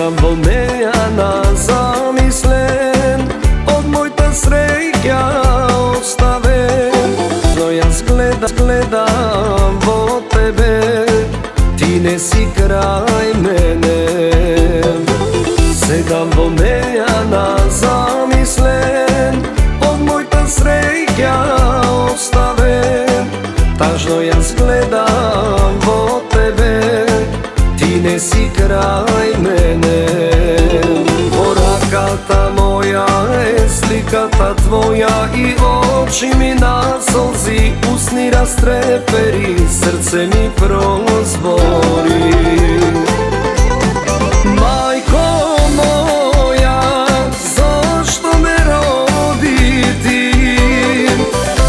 Sedam volnejana zamislen, od mojta sreća ostaven. No ja gledam vo tebe, ti ne si kraj mene. Sedam volnejana zamislen, od mojta sreća ostaven. Tažno ja gledam vo tebe, ti ne si kraj mene. Porakata moja je slikata tvoja i oči mi nasolzi, usni rastreperi, srce mi prozbori. Majko moja, zašto me roditi?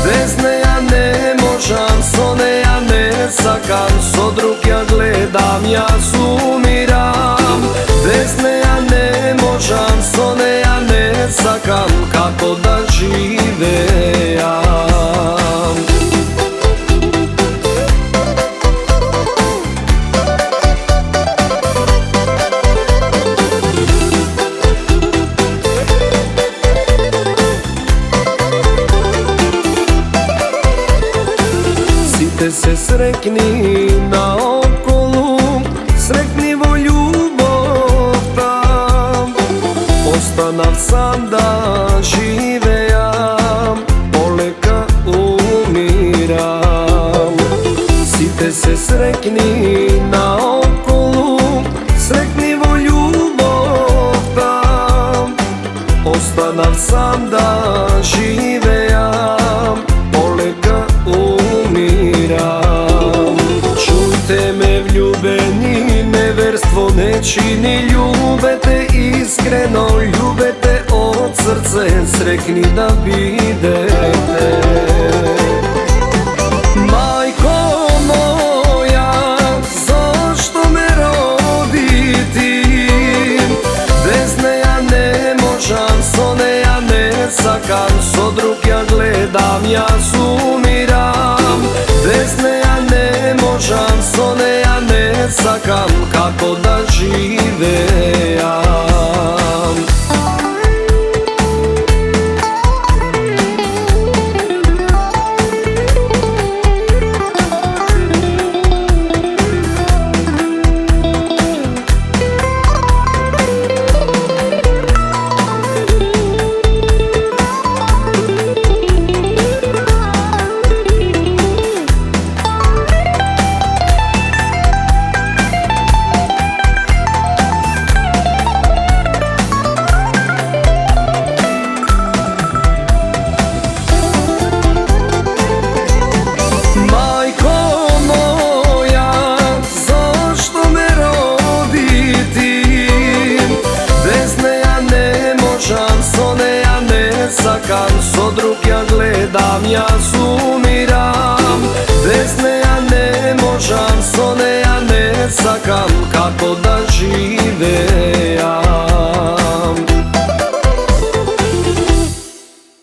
Bez ne ja ne možam, so ne ja ne sakam, so drug ja gledam, ja sumiram. Bez ne ja ne možam, so ne ja ne sakam, kako da živejam. Site se srekni na okolu, srekni vo ljubov tam. Ostanav sam da živejam, poleka umiram. Site se srekni na okolu, srekni vo ljubov tam. Ostanav sam da živejam, poleka umiram. Čujte me vljubeni, neverstvo ne čini, ljubete iskreno, ljubete od srce, srekni da bidete. Majko moja, zašto me roditi? Bez ne ja ne možam, so ne ja ne sakam, so drug ja gledam, ja sumiram. Bez ne ja ne možam, so ne ja ne sakam, kako da živejam. So drug ja gledam, ja sumnjam.